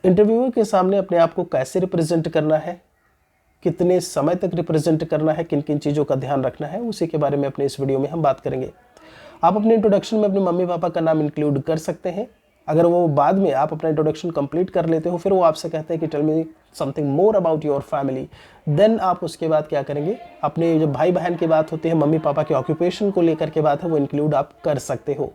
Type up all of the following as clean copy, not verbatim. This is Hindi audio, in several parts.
इंटरव्यूअर के सामने अपने आप को कैसे रिप्रेजेंट करना है, कितने समय तक रिप्रेजेंट करना है, किन किन चीज़ों का ध्यान रखना है, उसी के बारे में अपने इस वीडियो में हम बात करेंगे। आप अपने इंट्रोडक्शन में अपने मम्मी पापा का नाम इंक्लूड कर सकते हैं। अगर वो बाद में आप अपना इंट्रोडक्शन कंप्लीट कर लेते हो, फिर वो आपसे कहते हैं कि tell me something more about your family, then आप उसके बाद क्या करेंगे, अपने जो भाई बहन की बात होती है, मम्मी पापा के ऑक्यूपेशन को लेकर के बात है, वो इंक्लूड आप कर सकते हो।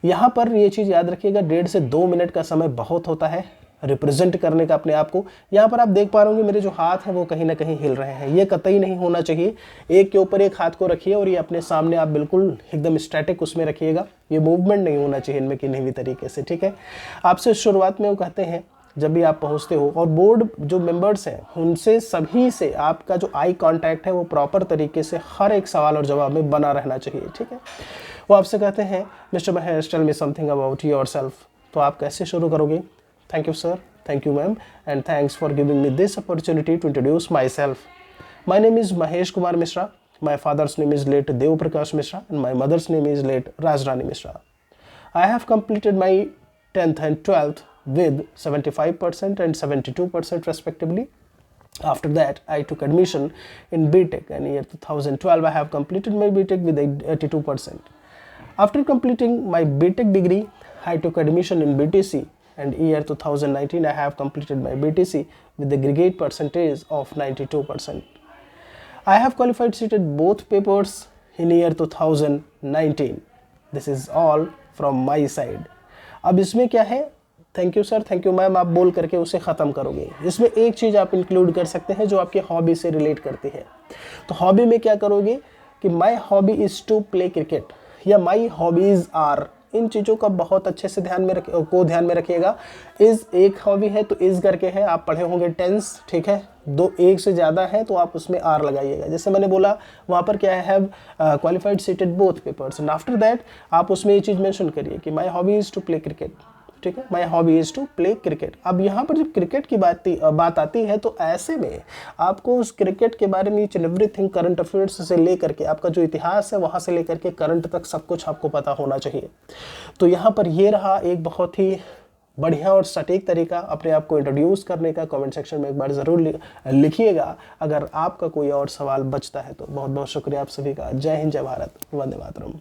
यहाँ पर ये चीज़ याद रखिएगा, 1.5 से 2 मिनट का समय बहुत होता है रिप्रेजेंट करने का अपने आप को। यहाँ पर आप देख पा रहे होंगे मेरे जो हाथ हैं वो कहीं ना कहीं हिल रहे हैं, ये कतई नहीं होना चाहिए। एक के ऊपर एक हाथ को रखिए और ये अपने सामने आप बिल्कुल एकदम स्टैटिक उसमें रखिएगा, ये मूवमेंट नहीं होना चाहिए इनमें किन्हीं भी तरीके से, ठीक है। आपसे शुरुआत में वो कहते हैं जब भी आप पहुंचते हो, और बोर्ड जो मेंबर्स हैं उनसे सभी से आपका जो आई कांटेक्ट है वो प्रॉपर तरीके से हर एक सवाल और जवाब में बना रहना चाहिए, ठीक है। वो आपसे कहते हैं mister Mahesh tell me something about yourself, तो आप कैसे शुरू करोगे? Thank you sir, thank you ma'am, and thanks for giving me this opportunity to introduce myself. My name is Mahesh Kumar Mishra. My father's name is late Dev Prakash Mishra and my mother's name is late Rajrani Mishra. I have completed my 10th and 12th with 75% and 72% respectively. After that, I took admission in BTech, and year 2012 I have completed my BTech with 82%. After completing my BTech degree, I took admission in BTC, and year 2019 I have completed my BTC with the aggregate percentage of 92%. I have qualified seated both papers in year 2019. This is all from my side. अब इसमें क्या है, thank you sir, thank you ma'am आप बोल करके उसे ख़त्म करोगे। इसमें एक चीज़ आप इंक्लूड कर सकते हैं जो आपके हॉबी से रिलेट करती है। तो हॉबी में क्या करोगे कि my hobby is to play cricket या माई हॉबीज़ आर, इन चीज़ों का बहुत अच्छे से ध्यान में रखिएगा। इज़ एक हॉबी है तो इज़ करके है, आप पढ़े होंगे टेंस, ठीक है। दो एक से ज़्यादा है तो आप उसमें आर लगाइएगा। जैसे मैंने बोला वहाँ पर क्या है, have qualified seated both papers, and after that आप उसमें ये चीज़ मेंशन करिए कि my hobby is to play cricket, ठीक है। My hobby is to play cricket. अब यहाँ पर जब क्रिकेट की बात आती है तो ऐसे में आपको उस क्रिकेट के बारे में each and everything, current affairs से लेकर के आपका जो इतिहास है वहाँ से लेकर के करंट तक सब कुछ आपको पता होना चाहिए। तो यहाँ पर ये रहा एक बहुत ही बढ़िया और सटीक तरीका अपने आप को इंट्रोड्यूस करने का। कमेंट सेक्शन में एक बार ज़रूर लिखिएगा अगर आपका कोई और सवाल बचता है तो। बहुत बहुत शुक्रिया आप सभी का। जय हिंद, जय भारत, वंदे मातरम।